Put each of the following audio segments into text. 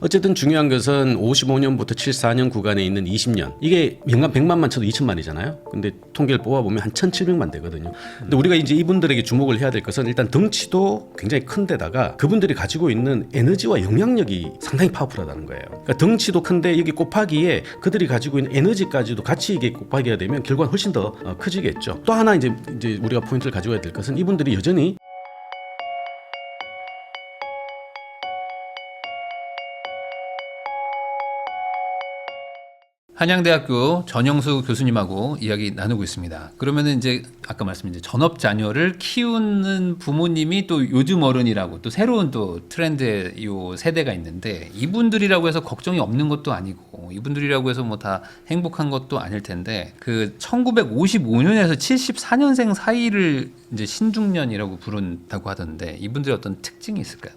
어쨌든 중요한 것은 55년부터 74년 구간에 있는 20년, 이게 연간 100만만 쳐도 2천만이잖아요. 근데 통계를 뽑아보면 한 1,700만 되거든요. 근데 우리가 이제 이분들에게 주목을 해야 될 것은 일단 덩치도 굉장히 큰 데다가 그분들이 가지고 있는 에너지와 영향력이 상당히 파워풀하다는 거예요. 그러니까 덩치도 큰데 여기 곱하기에 그들이 가지고 있는 에너지까지도 같이 이게 곱하기가 되면 결과는 훨씬 더 커지겠죠. 또 하나 이제 우리가 포인트를 가져야 될 것은 이분들이 여전히 한양대학교 전영수 교수님하고 이야기 나누고 있습니다. 그러면은 이제 아까 말씀드린 전업 자녀를 키우는 부모님이 또 요즘 어른이라고 또 새로운 또 트렌드의 요 세대가 있는데, 이분들이라고 해서 걱정이 없는 것도 아니고 이분들이라고 해서 뭐 다 행복한 것도 아닐 텐데, 그 1955년에서 74년생 사이를 이제 신중년이라고 부른다고 하던데, 이분들의 어떤 특징이 있을까요?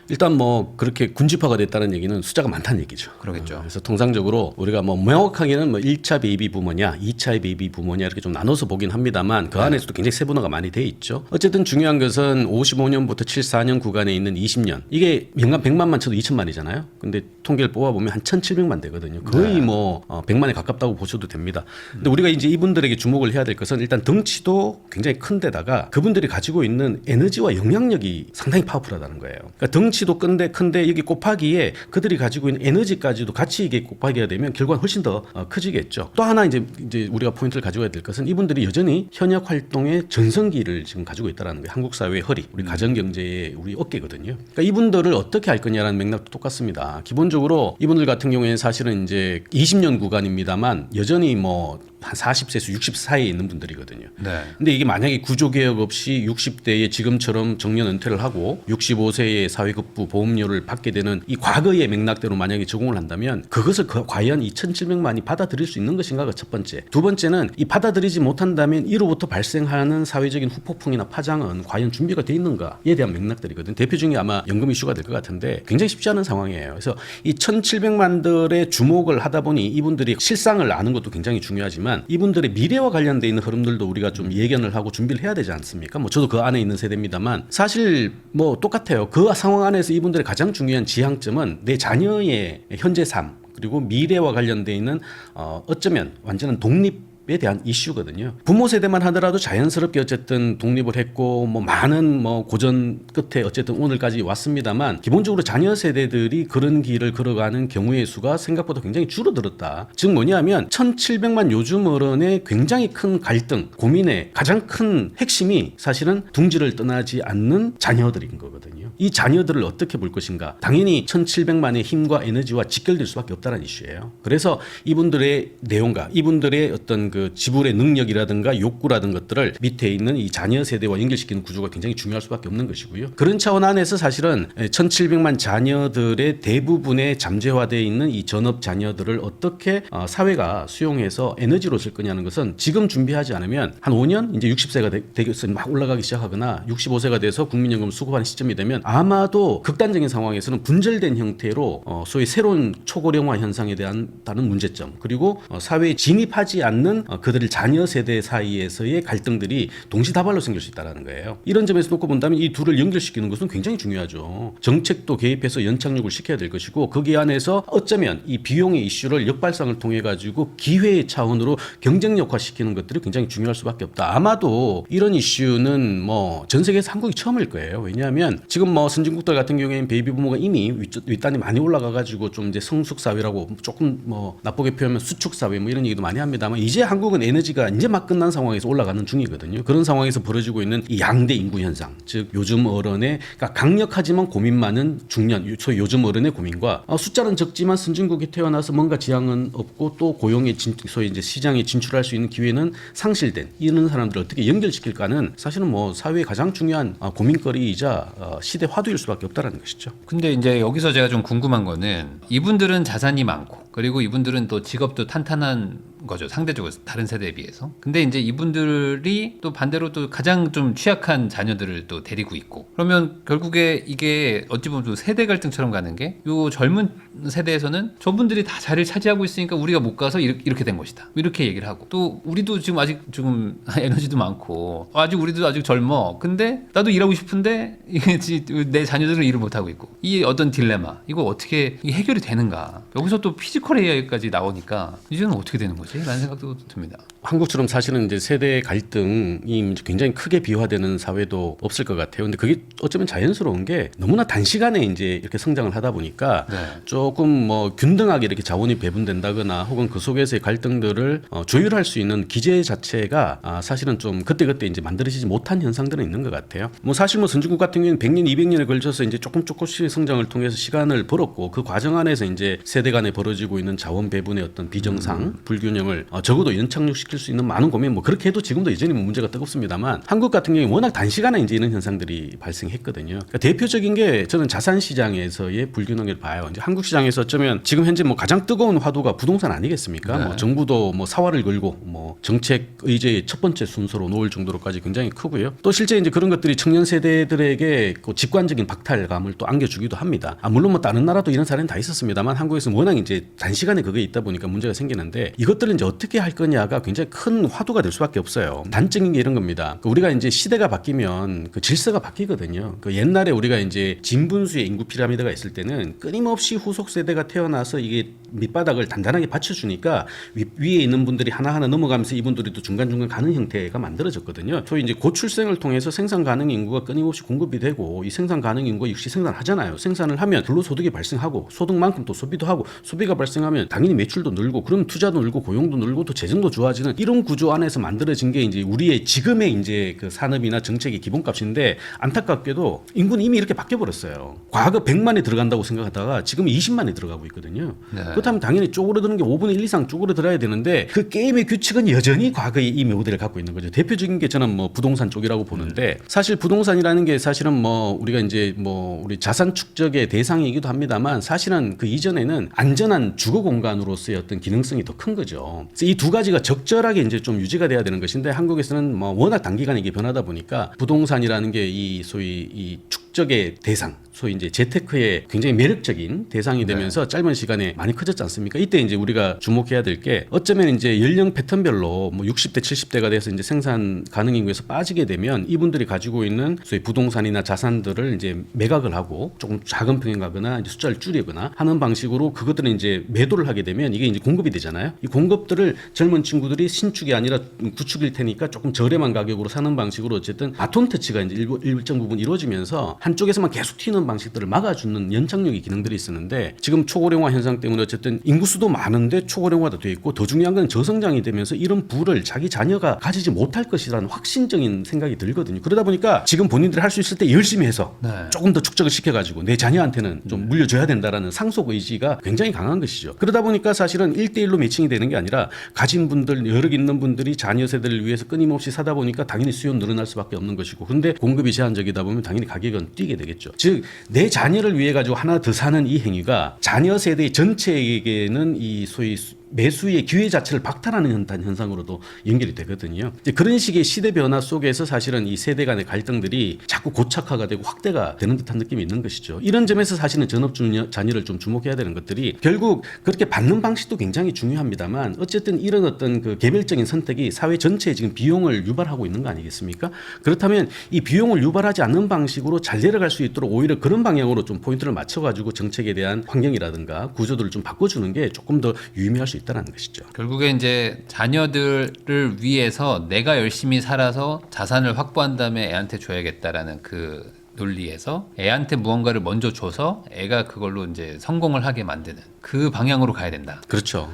일단 뭐 그렇게 군집화가 됐다는 얘기는 숫자가 많다는 얘기죠. 그러겠죠. 그래서 통상적으로 우리가 뭐 명확하게는 뭐 1차 베이비 부모냐, 2차 베이비 부모냐 이렇게 좀 나눠서 보긴 합니다만 그 안에서도 굉장히 세분화가 많이 돼 있죠. 어쨌든 중요한 것은 55년부터 74년 구간에 있는 20년, 이게 연간 100만만 쳐도 2천만이잖아요. 근데 통계를 뽑아보면 한 1,700만 되거든요. 거의 뭐 100만에 가깝다고 보셔도 됩니다. 근데 우리가 이제 이분들에게 주목을 해야 될 것은 일단 덩치도 굉장히 큰 데다가 그분들이 가지고 있는 에너지와 영향력이 상당히 파워풀하다는 거예요. 그러니까 덩치도 큰데 여기 곱하기에 그들이 가지고 있는 에너지까지도 같이 이게 곱하기가 되면 결과는 훨씬 더 커지겠죠. 또 하나 이제 우리가 포인트를 가져야 될 것은 이분들이 여전히 현역 활동의 전성기를 지금 가지고 있다는 거예요. 한국 사회의 허리, 우리 가정 경제의 우리 어깨거든요. 그러니까 이분들을 어떻게 할 거냐라는 맥락도 똑같습니다. 기본적으로 이분들 같은 경우에는 사실은 이제 20년 구간입니다만 여전히 뭐 한 40세에서 60 사이에 있는 분들이거든요. 네. 근데 이게 만약에 구조개혁 없이 60대에 지금처럼 정년 은퇴를 하고 65세에 사회급부 보험료를 받게 되는 이 과거의 맥락대로 만약에 적용을 한다면 그것을 과연 2,700만이 받아들일 수 있는 것인가가 첫 번째. 두 번째는 이 받아들이지 못한다면 이로부터 발생하는 사회적인 후폭풍이나 파장은 과연 준비가 돼 있는가에 대한 맥락들이거든요. 대표 중에 아마 연금 이슈가 될 것 같은데 굉장히 쉽지 않은 상황이에요. 그래서 이 1,700만들의 주목을 하다 보니 이분들이 실상을 아는 것도 굉장히 중요하지만 이분들의 미래와 관련돼 있는 흐름들도 우리가 좀 예견을 하고 준비를 해야 되지 않습니까? 뭐 저도 그 안에 있는 세대입니다만 사실 뭐 똑같아요. 그 상황 안에서 이분들의 가장 중요한 지향점은 내 자녀의 현재 삶 그리고 미래와 관련돼 있는 어쩌면 완전한 독립 에 대한 이슈거든요. 부모 세대만 하더라도 자연스럽게 어쨌든 독립을 했고 뭐 많은 뭐 고전 끝에 어쨌든 오늘까지 왔습니다만 기본적으로 자녀 세대들이 그런 길을 걸어가는 경우의 수가 생각보다 굉장히 줄어들었다. 즉 뭐냐면 1,700만 요즘 어른의 굉장히 큰 갈등, 고민의 가장 큰 핵심이 사실은 둥지를 떠나지 않는 자녀들인 거거든요. 이 자녀들을 어떻게 볼 것인가? 당연히 1,700만의 힘과 에너지와 직결될 수밖에 없다는 이슈예요. 그래서 이분들의 내용과 이분들의 어떤 그 지불의 능력이라든가 욕구라든 것들을 밑에 있는 이 자녀 세대와 연결시키는 구조가 굉장히 중요할 수밖에 없는 것이고요. 그런 차원 안에서 사실은 1,700만 자녀들의 대부분의 잠재화되어 있는 이 전업 자녀들을 어떻게 사회가 수용해서 에너지로 쓸 거냐는 것은 지금 준비하지 않으면 한 5년 이제 60세가 되겠어 막 올라가기 시작하거나 65세가 돼서 국민연금 수급하는 시점이 되면 아마도 극단적인 상황에서는 분절된 형태로 소위 새로운 초고령화 현상에 대한 다른 문제점 그리고 사회에 진입하지 않는 그들의 자녀 세대 사이에서의 갈등들이 동시다발로 생길 수 있다는 거예요. 이런 점에서 놓고 본다면 이 둘을 연결시키는 것은 굉장히 중요하죠. 정책도 개입해서 연착륙을 시켜야 될 것이고 거기 안에서 어쩌면 이 비용의 이슈를 역발상을 통해 가지고 기회의 차원으로 경쟁력화시키는 것들이 굉장히 중요할 수밖에 없다. 아마도 이런 이슈는 뭐 전 세계에서 한국이 처음일 거예요. 왜냐하면 지금 뭐 선진국들 같은 경우에는 베이비 부모가 이미 윗단이 많이 올라가 가지고 좀 이제 성숙 사회라고 조금 뭐 나쁘게 표현하면 수축 사회 뭐 이런 얘기도 많이 합니다만 이제 한국은 에너지가 이제 막 끝난 상황에서 올라가는 중이거든요. 그런 상황에서 벌어지고 있는 이 양대 인구 현상, 즉 요즘 어른의 그러니까 강력하지만 고민 많은 중년, 소위 요즘 어른의 고민과 숫자는 적지만 선진국에 태어나서 뭔가 지향은 없고 또 고용의 소위 이제 시장에 진출할 수 있는 기회는 상실된 이런 사람들을 어떻게 연결시킬까는 사실은 뭐 사회의 가장 중요한 고민거리이자 시대 화두일 수밖에 없다라는 것이죠. 근데 이제 여기서 제가 좀 궁금한 거는 이분들은 자산이 많고 그리고 이분들은 또 직업도 탄탄한 거죠. 상대적으로 다른 세대에 비해서. 근데 이제 이분들이 또 반대로 또 가장 좀 취약한 자녀들을 또 데리고 있고 그러면 결국에 이게 어찌 보면 또 세대 갈등처럼 가는 게 요 젊은 세대에서는 저분들이 다 자리를 차지하고 있으니까 우리가 못 가서 이렇게 된 것이다. 이렇게 얘기를 하고 또 우리도 지금 아직 조금 에너지도 많고 우리도 아직 젊어. 근데 나도 일하고 싶은데 이게 내 자녀들은 일을 못 하고 있고 이 어떤 딜레마 이거 어떻게 이게 해결이 되는가? 여기서 또 피지컬 AI까지 나오니까 이제는 어떻게 되는 거지? 라는 생각도 듭니다. 한국처럼 사실은 이제 세대 갈등이 굉장히 크게 비화되는 사회도 없을 것 같아요. 근데 그게 어쩌면 자연스러운 게 너무나 단시간에 이제 이렇게 성장을 하다 보니까 네. 조금 뭐 균등하게 이렇게 자원이 배분된다거나 혹은 그 속에서의 갈등들을 조율할 수 있는 기제 자체가 사실은 좀 그때그때 이제 만들어지지 못한 현상들은 있는 것 같아요. 뭐 사실 뭐 선진국 같은 경우에는 100년, 200년에 걸쳐서 이제 조금씩 성장을 통해서 시간을 벌었고 그 과정 안에서 이제 세대 간에 벌어지고 있는 자원 배분의 어떤 비정상, 불균형을 적어도 연착륙시킬 수 있는 많은 고민 뭐 그렇게 해도 지금도 여전히 문제가 뜨겁습니다만 한국 같은 경우에 워낙 단시간에 이제 이런 현상들이 발생했거든요. 그러니까 대표적인 게 저는 자산 시장에서의 불균형을 봐요. 이제 한국 시장에서 어쩌면 지금 현재 뭐 가장 뜨거운 화두가 부동산 아니겠습니까? 네. 뭐 정부도 뭐 사활을 걸고 뭐 정책 의제의 첫 번째 순서로 놓을 정도로까지 굉장히 크고요. 또 실제 이제 그런 것들이 청년 세대들에게 그 직관적인 박탈감을 또 안겨주기도 합니다. 물론 뭐 다른 나라도 이런 사례는 다 있었습니다만 한국에서는 워낙 이제 단시간에 그게 있다 보니까 문제가 생기는데 이것들을 이제 어떻게 할 거냐가 굉장히 큰 화두가 될 수밖에 없어요. 단적인 게 이런 겁니다. 우리가 이제 시대가 바뀌면 그 질서가 바뀌거든요. 그 옛날에 우리가 이제 진분수의 인구 피라미드가 있을 때는 끊임없이 후속 세대가 태어나서 이게 밑바닥을 단단하게 받쳐주니까 위에 있는 분들이 하나하나 넘어가면서 이분들이 또 중간중간 가는 형태가 만들어졌거든요. 소위 이제 고출생을 통해서 생산 가능 인구가 끊임없이 공급이 되고 이 생산 가능 인구가 역시 생산하잖아요. 생산을 하면 근로소득이 발생하고 소득만큼 또 소비도 하고 소비가 발생하면 당연히 매출도 늘고 그러면 투자도 늘고 고용도 늘고 또 재정도 좋아지는 이런 구조 안에서 만들어진 게 이제 우리의 지금의 이제 그 산업이나 정책의 기본값인데 안타깝게도 인구는 이미 이렇게 바뀌어 버렸어요. 과거 100만이 들어간다고 생각하다가 지금 20만이 들어가고 있거든요. 네. 그렇다면 당연히 쪼그러드는 게 5분의 1 이상 쪼그러들어야 되는데 그 게임의 규칙은 여전히 과거의 이 모델을 갖고 있는 거죠. 대표적인 게 저는 뭐 부동산 쪽이라고 보는데 사실 부동산이라는 게 사실은 뭐 우리가 이제 뭐 우리 자산 축적의 대상이기도 합니다만 사실은 그 이전에는 안전한 주거 공간으로서의 어떤 기능성이 더 큰 거죠. 그래서 이 두 가지가 적절하게 이제 좀 유지가 돼야 되는 것인데 한국에서는 뭐 워낙 단기간에 이게 변하다 보니까 부동산이라는 게 이 소위 이 축적의 대상 소위 이제 재테크의 굉장히 매력적인 대상이 되면서 짧은 시간에 많이 커졌지 않습니까? 이때 이제 우리가 주목해야 될 게 어쩌면 이제 연령 패턴별로 뭐 60대, 70대가 돼서 이제 생산 가능 인구에서 빠지게 되면 이분들이 가지고 있는 소위 부동산이나 자산들을 이제 매각을 하고 조금 자금 평행하거나 이제 숫자를 줄이거나 하는 방식으로 그것들은 이제 매도를 하게 되면 이게 이제 공급이 되잖아요. 이 공급들을 젊은 친구들이 신축이 아니라 구축일 테니까 조금 저렴한 가격으로 사는 방식으로 어쨌든 바톤 터치가 이제 일정 부분 이루어지면서 한쪽에서만 계속 튀는 방식들을 막아주는 연착륙의 기능들이 있었는데 지금 초고령화 현상 때문에 어쨌든 인구수도 많은데 초고령화도 돼 있고 더 중요한 건 저성장이 되면서 이런 부를 자기 자녀가 가지지 못할 것이라는 확신적인 생각이 들거든요. 그러다 보니까 지금 본인들이 할 수 있을 때 열심히 해서 네. 조금 더 축적을 시켜가지고 내 자녀한테는 좀 물려줘야 된다라는 상속 의지가 굉장히 강한 것이죠. 그러다 보니까 사실은 1대1로 매칭이 되는 게 아니라 가진 분들 여러 있는 분들이 자녀 세대를 위해서 끊임없이 사다 보니까 당연히 수요는 늘어날 수밖에 없는 것이고 근데 공급이 제한적이다 보면 당연히 가격은 뛰게 되겠죠. 즉 내 자녀를 위해 가지고 하나 더 사는 이 행위가 자녀 세대 전체에게는 이 소위 매수의 기회 자체를 박탈하는 현상으로도 연결이 되거든요. 이제 그런 식의 시대 변화 속에서 사실은 이 세대 간의 갈등들이 자꾸 고착화가 되고 확대가 되는 듯한 느낌이 있는 것이죠. 이런 점에서 사실은 전업 자녀를 좀 주목해야 되는 것들이 결국 그렇게 받는 방식도 굉장히 중요합니다만 어쨌든 이런 어떤 그 개별적인 선택이 사회 전체에 지금 비용을 유발하고 있는 거 아니겠습니까? 그렇다면 이 비용을 유발하지 않는 방식으로 잘 내려갈 수 있도록 오히려 그런 방향으로 좀 포인트를 맞춰가지고 정책에 대한 환경이라든가 구조들을 좀 바꿔주는 게 조금 더 유의미할 수 있다는 것이죠. 결국에 이제 자녀들을 위해서 내가 열심히 살아서 자산을 확보한 다음에 애한테 줘야겠다라는 그 논리에서 애한테 무언가를 먼저 줘서 애가 그걸로 이제 성공을 하게 만드는 그 방향으로 가야 된다. 그렇죠.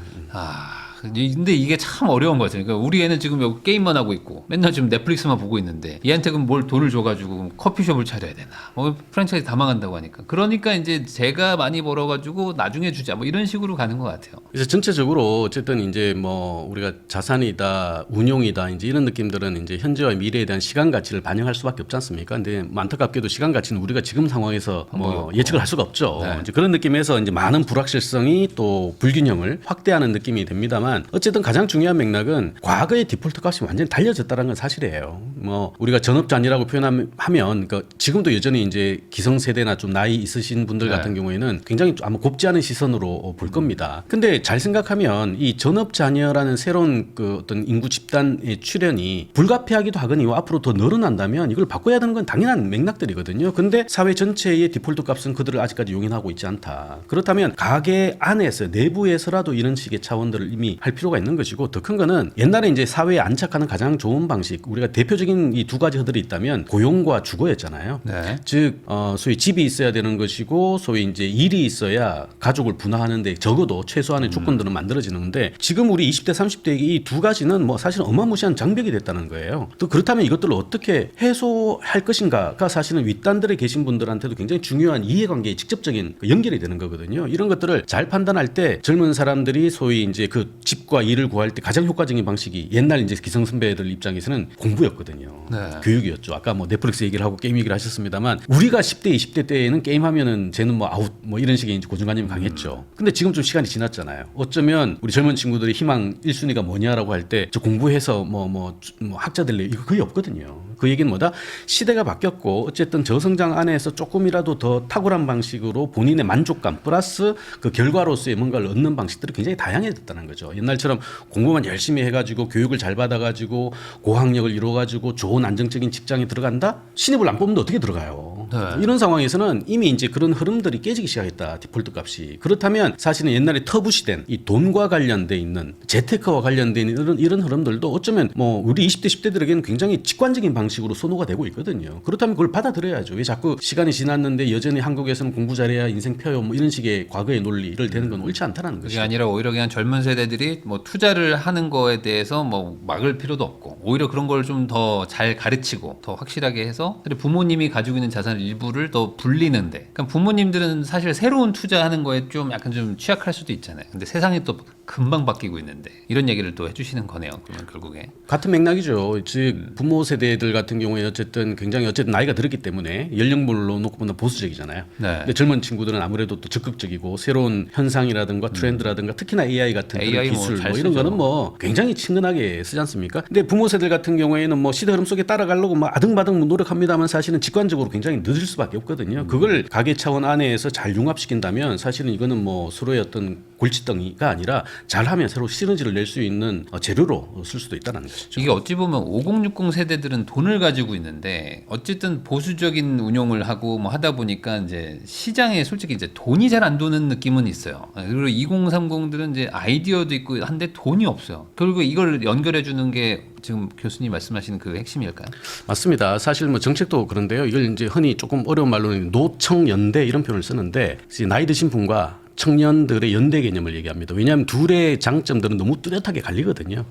근데 이게 참 어려운 거죠. 그러니까 우리 애는 지금 여기 게임만 하고 있고 맨날 지금 넷플릭스만 보고 있는데 얘한테 그럼 뭘 돈을 줘가지고 커피숍을 차려야 되나? 뭐 프랜차이즈 다 망한다고 하니까. 그러니까 이제 제가 많이 벌어가지고 나중에 주자 뭐 이런 식으로 가는 것 같아요. 그래서 전체적으로 어쨌든 이제 뭐 우리가 자산이다, 운용이다 이제 이런 느낌들은 이제 현재와 미래에 대한 시간 가치를 반영할 수밖에 없지 않습니까? 근데 안타깝게도 시간 가치는 우리가 지금 상황에서 뭐 예측을 할 수가 없죠. 네. 이제 그런 느낌에서 이제 많은 불확실성이 또 불균형을 확대하는 느낌이 됩니다만. 있습니다만 어쨌든 가장 중요한 맥락은 과거의 디폴트 값이 완전히 달려졌다는 건 사실이에요. 뭐 우리가 전업자녀라고 표현하면 그러니까 지금도 여전히 이제 기성세대나 좀 나이 있으신 분들 같은 경우에는 굉장히 아마 곱지 않은 시선으로 볼 겁니다. 근데 잘 생각하면 이 전업자녀라는 새로운 그 어떤 인구 집단의 출현이 불가피하기도 하거니와 앞으로 더 늘어난다면 이걸 바꿔야 되는 건 당연한 맥락들이거든요. 근데 사회 전체의 디폴트 값은 그들을 아직까지 용인하고 있지 않다. 그렇다면 가게 안에서 내부에서라도 이런 식의 차원들을 이미 할 필요가 있는 것이고 더 큰 거는 옛날에 이제 사회에 안착하는 가장 좋은 방식 우리가 대표적인 이 두 가지 허들이 있다면 고용과 주거였잖아요. 네. 즉 소위 집이 있어야 되는 것이고 소위 이제 일이 있어야 가족을 분화하는데 적어도 최소한의 조건들은 만들어지는데 지금 우리 20대 30대의 이 두 가지는 뭐 사실 어마무시한 장벽이 됐다는 거예요. 또 그렇다면 이것들을 어떻게 해소할 것인가가 사실은 윗단들에 계신 분들한테도 굉장히 중요한 이해관계의 직접적인 연결이 되는 거거든요. 이런 것들을 잘 판단할 때 젊은 사람들이 소위 이제 그 집과 일을 구할 때 가장 효과적인 방식이 옛날 이제 기성 선배들 입장에서는 공부였거든요. 네. 교육이었죠. 아까 뭐 넷플릭스 얘기를 하고 게임 얘기를 하셨습니다만 우리가 10대 20대 때에는 게임하면은 쟤는 뭐 아웃 뭐 이런 식의 이제 고정관념이 강했죠. 근데 지금 좀 시간이 지났잖아요. 어쩌면 우리 젊은 친구들이 희망 1순위가 뭐냐라고 할 때 저 공부해서 뭐 학자 될래 이거 거의 없거든요. 그 얘기는 뭐다? 시대가 바뀌었고 어쨌든 저성장 안에서 조금이라도 더 탁월한 방식으로 본인의 만족감 플러스 그 결과로서의 뭔가를 얻는 방식들이 굉장히 다양해졌다는 거죠. 옛날처럼 공부만 열심히 해가지고 교육을 잘 받아가지고 고학력을 이루어가지고 좋은 안정적인 직장에 들어간다? 신입을 안 뽑는데 어떻게 들어가요? 네. 이런 상황에서는 이미 이제 그런 흐름들이 깨지기 시작했다. 디폴트 값이. 그렇다면 사실은 옛날에 터부시된 이 돈과 관련돼 있는 재테크와 관련돼 있는 이런 흐름들도 어쩌면 뭐 우리 20대 10대들에게는 굉장히 직관적인 방식으로 선호가 되고 있거든요. 그렇다면 그걸 받아들여야죠. 왜 자꾸 시간이 지났는데 여전히 한국에서는 공부 잘해야 인생 펴요 뭐 이런 식의 과거의 논리를 되는 건 옳지 않다는 그게 것이죠. 아니라 오히려 그냥 젊은 세대들이 뭐 투자를 하는 거에 대해서 뭐 막을 필요도 없고 오히려 그런 걸 좀 더 잘 가르치고 더 확실하게 해서 부모님이 가지고 있는 자산 일부를 더 불리는데 그러니까 부모님들은 사실 새로운 투자하는 거에 좀 약간 좀 취약할 수도 있잖아요. 근데 세상이 또 금방 바뀌고 있는데 이런 얘기를 또 해주시는 거네요. 그러면 결국에 같은 맥락이죠. 즉 부모 세대들 같은 경우에 어쨌든 굉장히 나이가 들었기 때문에 연령별로 놓고 보면 보수적이잖아요. 네. 근데 젊은 친구들은 아무래도 또 적극적이고 새로운 현상이라든가 트렌드라든가 특히나 AI 같은 그런 AI 뭐 기술 잘 뭐 이런 쓰죠. 거는 뭐 굉장히 친근하게 쓰지 않습니까? 근데 부모 세대 같은 경우에는 뭐 시대 흐름 속에 따라가려고 막 아등바등 노력합니다만 사실은 직관적으로 굉장히 늦을 수밖에 없거든요. 그걸 가계 차원 안에서 잘 융합시킨다면 사실은 이거는 뭐 서로의 어떤 골칫덩이가 아니라 잘하면 새로 시너지를 낼 수 있는 재료로 쓸 수도 있다는 것이죠. 이게 어찌 보면 5060 세대들은 돈을 가지고 있는데 어쨌든 보수적인 운용을 하고 뭐 하다 보니까 이제 시장에 솔직히 이제 돈이 잘 안 도는 느낌은 있어요. 그리고 2030들은 이제 아이디어도 있고 한데 돈이 없어요. 결국 이걸 연결해 주는 게 지금 교수님 말씀하시는 그 핵심일까요? 맞습니다. 사실 뭐 정책도 그런데요. 이걸 이제 흔히 조금 어려운 말로는 노청연대 이런 표현을 쓰는데 나이 드신 분과 청년들의 연대 개념을 얘기합니다. 왜냐하면 둘의 장점들은 너무 뚜렷하게 갈리거든요.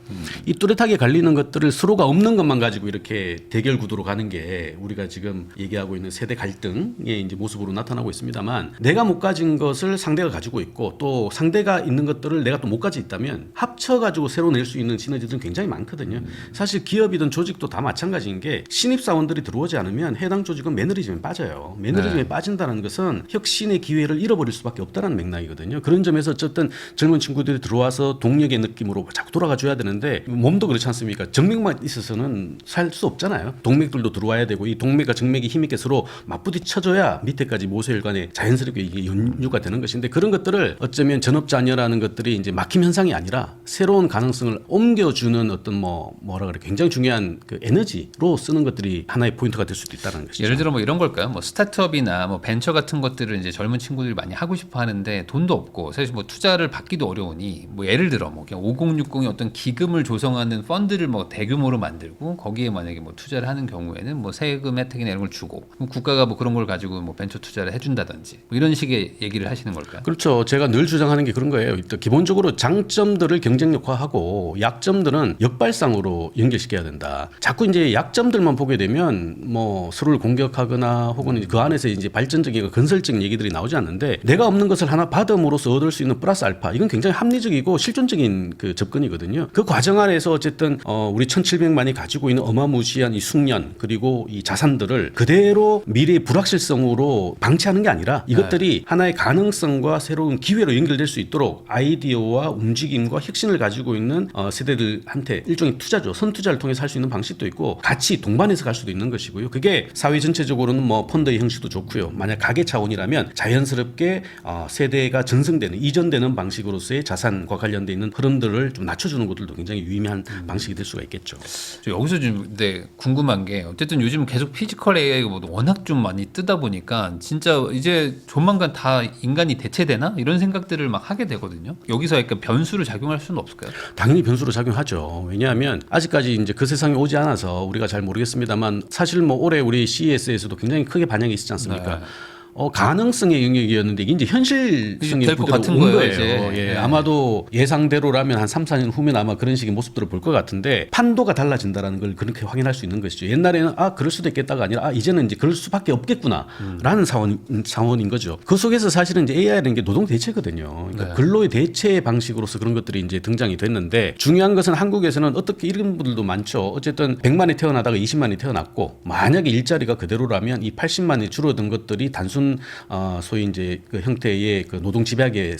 이 뚜렷하게 갈리는 것들을 서로가 없는 것만 가지고 이렇게 대결 구도로 가는 게 우리가 지금 얘기하고 있는 세대 갈등의 이제 모습으로 나타나고 있습니다만 내가 못 가진 것을 상대가 가지고 있고 또 상대가 있는 것들을 내가 또 못 가지고 있다면 합쳐가지고 새로 낼 수 있는 시너지들은 굉장히 많거든요. 사실 기업이든 조직도 다 마찬가지인 게 신입사원들이 들어오지 않으면 해당 조직은 매너리즘에 빠져요. 매너리즘에 빠진다는 것은 혁신의 기회를 잃어버릴 수밖에 없다는 맥락 이거든요. 그런 점에서 어쨌든 젊은 친구들이 들어와서 동력의 느낌으로 자꾸 돌아가 줘야 되는데 몸도 그렇지 않습니까? 정맥만 있어서는 살 수 없잖아요. 동맥들도 들어와야 되고 이 동맥과 정맥이 힘있게 서로 맞부딪혀줘야 밑에까지 모세혈관에 자연스럽게 이게 연유가 되는 것인데 그런 것들을 어쩌면 전업자녀라는 것들이 이제 막힘 현상이 아니라 새로운 가능성을 옮겨주는 어떤 뭐라 그래 굉장히 중요한 그 에너지로 쓰는 것들이 하나의 포인트가 될 수도 있다는 것이죠. 예를 들어 뭐 이런 걸까요? 뭐 스타트업이나 뭐 벤처 같은 것들을 이제 젊은 친구들이 많이 하고 싶어 하는데 돈도 없고 사실 뭐 투자를 받기도 어려우니 뭐 예를 들어 뭐 그냥 5060이 어떤 기금을 조성하는 펀드를 뭐 대규모로 만들고 거기에 만약에 뭐 투자를 하는 경우에는 뭐 세금 혜택이나 이런 걸 주고 국가가 뭐 그런 걸 가지고 뭐 벤처 투자를 해준다든지 뭐 이런 식의 얘기를 하시는 걸까요? 그렇죠. 제가 늘 주장하는 게 그런 거예요. 일단 기본적으로 장점들을 경쟁력화하고 약점들은 역발상으로 연결시켜야 된다. 자꾸 이제 약점들만 보게 되면 뭐 서로를 공격하거나 혹은 그 안에서 이제 발전적이고 건설적인 얘기들이 나오지 않는데 내가 없는 것을 하나 받음으로써 얻을 수 있는 플러스 알파 이건 굉장히 합리적이고 실존적인 그 접근이거든요. 그 과정 안에서 어쨌든 우리 1,700만이 가지고 있는 어마무시한 이 숙련 그리고 이 자산들을 그대로 미래의 불확실성으로 방치하는 게 아니라 이것들이 하나의 가능성과 새로운 기회로 연결될 수 있도록 아이디어와 움직임과 혁신을 가지고 있는 세대들한테 일종의 투자죠. 선투자를 통해서 할 수 있는 방식도 있고 같이 동반해서 갈 수도 있는 것이고요. 그게 사회 전체적으로는 뭐 펀드의 형식도 좋고요. 만약 가계 차원이라면 자연스럽게 세대가 전승되는 이전되는 방식으로서의 자산과 관련돼 있는 흐름들을 좀 낮춰주는 것들도 굉장히 유의미한 방식이 될 수가 있겠죠. 여기서 좀 궁금한 게 어쨌든 요즘 계속 피지컬 AI가 뭐 워낙 좀 많이 뜨다 보니까 진짜 이제 조만간 다 인간이 대체되나 이런 생각들을 막 하게 되거든요. 여기서 약간 변수를 작용할 수는 없을까요? 당연히 변수로 작용하죠. 왜냐하면 아직까지 이제 그 세상에 오지 않아서 우리가 잘 모르겠습니다만 사실 뭐 올해 우리 CES에서도 굉장히 크게 반영이 있었지 않습니까? 네. 가능성의 영역이었는데 이게 이제 현실성의 될 것 부대로 같은 온 거예요, 거예요. 이제. 예, 네. 아마도 예상대로라면 한 3, 4년 후면 아마 그런 식의 모습들을 볼 것 같은데 판도가 달라진다라는 걸 그렇게 확인할 수 있는 것이죠. 옛날에는 그럴 수도 있겠다가 아니라 이제는 이제 그럴 수밖에 없겠구나라는 상황인 거죠. 그 속에서 사실은 이제 AI라는 게 노동 대체거든요. 그러니까 네. 근로의 대체 방식으로서 그런 것들이 이제 등장이 됐는데 중요한 것은 한국에서는 어떻게 이런 분들도 많죠. 어쨌든 100만이 태어나다가 20만이 태어났고 만약에 일자리가 그대로라면 이 80만이 줄어든 것들이 단순 소위 이제 그 형태의 그 노동 집약의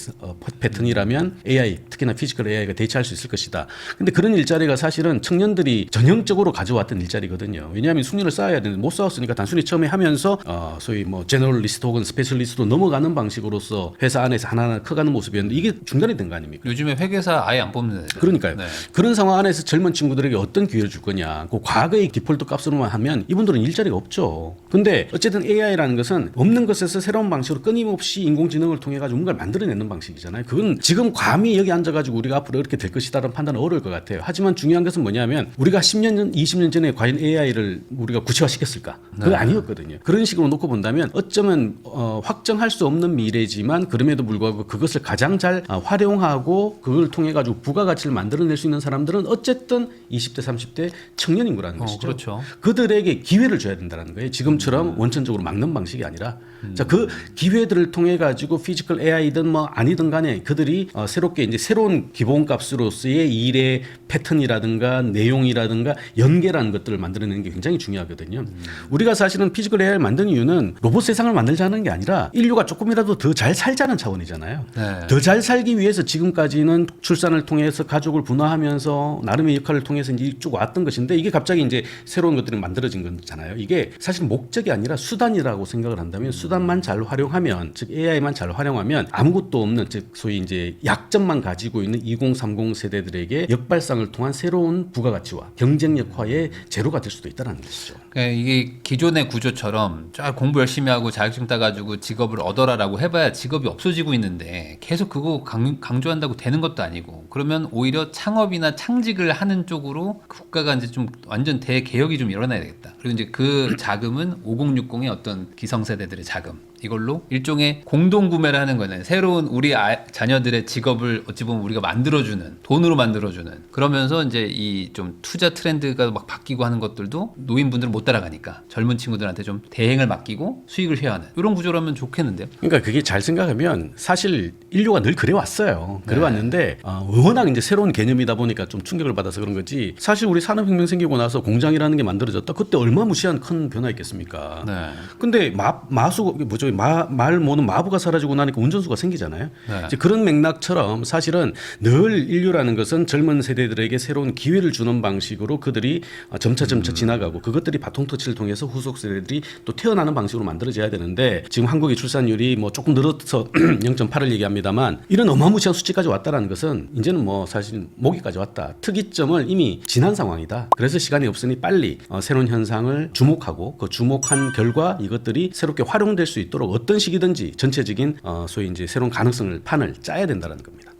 패턴이라면 AI 특히나 피지컬 AI가 대체할 수 있을 것이다. 근데 그런 일자리가 사실은 청년들이 전형적으로 가져왔던 일자리거든요. 왜냐하면 숙련을 쌓아야 되는데 못 쌓았으니까 단순히 처음에 하면서 소위 뭐 제너럴리스트 혹은 스페셜리스트로 넘어가는 방식으로서 회사 안에서 하나하나 커가는 모습이었는데 이게 중단이 된 거 아닙니까? 요즘에 회계사 아예 안 뽑는 애들. 그러니까요. 네. 그런 상황 안에서 젊은 친구들에게 어떤 기회를 줄 거냐. 그 과거의 디폴트 값으로만 하면 이분들은 일자리가 없죠. 근데 어쨌든 AI라는 것은 없는 것에서 새로운 방식으로 끊임없이 인공지능을 통해 가지고 뭔가를 만들어내는 방식이잖아요. 그건 지금 감히 여기 앉아가지고 우리가 앞으로 이렇게 될 것이다라는 판단은 어려울 것 같아요. 하지만 중요한 것은 뭐냐면 우리가 10년 전, 20년 전에 과연 AI를 우리가 구체화시켰을까? 그거 아니었거든요. 그런 식으로 놓고 본다면 어쩌면 확정할 수 없는 미래지만 그럼에도 불구하고 그것을 가장 잘 활용하고 그걸 통해 가지고 부가가치를 만들어낼 수 있는 사람들은 어쨌든 20대, 30대 청년인구라는 것이죠. 그렇죠. 그들에게 기회를 줘야 된다는 거예요. 지금처럼 원천적으로 막는 방식이 아니라 자, 그 기회들을 통해 가지고 피지컬 AI든 뭐 아니든 간에 그들이 새롭게 이제 새로운 기본값으로서의 일의 패턴이라든가 내용이라든가 연계라는 것들을 만들어내는 게 굉장히 중요하거든요. 우리가 사실은 피지컬 AI를 만든 이유는 로봇 세상을 만들자는 게 아니라 인류가 조금이라도 더 잘 살자는 차원이잖아요. 네. 더 잘 살기 위해서 지금까지는 출산을 통해서 가족을 분화하면서 나름의 역할을 통해서 이제 쭉 왔던 것인데 이게 갑자기 이제 새로운 것들이 만들어진 거잖아요. 이게 사실 목적이 아니라 수단이라고 생각을 한다면 수단만 잘 활용하면 즉 AI만 잘 활용하면 아무것도 없는 즉 소위 이제 약점만 가지고 있는 2030 세대들에게 역발상을 통한 새로운 부가가치와 경쟁력화의 재료가 될 수도 있다는 것이죠. 그러니까 이게 기존의 구조처럼 쫙 공부 열심히 하고 자격증 따가지고 직업을 얻어라라고 해봐야 직업이 없어지고 있는데 계속 그거 강조한다고 되는 것도 아니고 그러면 오히려 창업이나 창직을 하는 쪽으로 국가가 이제 좀 완전 대개혁이 좀 일어나야 되겠다. 그리고 이제 그 자금은 5060의 어떤 기성세대들의 자금 이걸로 일종의 공동구매를 하는 거네. 새로운 우리 자녀들의 직업을 어찌 보면 우리가 만들어주는 돈으로 만들어주는 그러면서 이제 이 좀 투자 트렌드가 막 바뀌고 하는 것들도 노인분들은 못 따라가니까 젊은 친구들한테 좀 대행을 맡기고 수익을 쉐어하는 이런 구조라면 좋겠는데요. 그러니까 그게 잘 생각하면 사실 인류가 늘 그래왔어요. 그래왔는데 워낙 이제 새로운 개념이다 보니까 좀 충격을 받아서 그런 거지. 사실 우리 산업혁명 생기고 나서 공장이라는 게 만들어졌다. 그때 얼마 무시한 큰 변화였겠습니까? 네. 근데 마수 뭐죠? 말 모는 마부가 사라지고 나니까 운전수가 생기잖아요. 네. 이제 그런 맥락처럼 사실은 늘 인류라는 것은 젊은 세대들에게 새로운 기회를 주는 방식으로 그들이 점차 지나가고 그것들이 바통터치를 통해서 후속 세대들이 또 태어나는 방식으로 만들어져야 되는데 지금 한국의 출산율이 뭐 조금 늘어서 0.8을 얘기합니다만 이런 어마무시한 수치까지 왔다라는 것은 이제는 뭐 사실 모기까지 왔다. 특이점을 이미 지난 상황이다. 그래서 시간이 없으니 빨리 새로운 현상을 주목하고 그 주목한 결과 이것들이 새롭게 활용될 수 있도록 어떤 시기든지 전체적인 소위 이제 새로운 가능성을 판을 짜야 된다는 겁니다.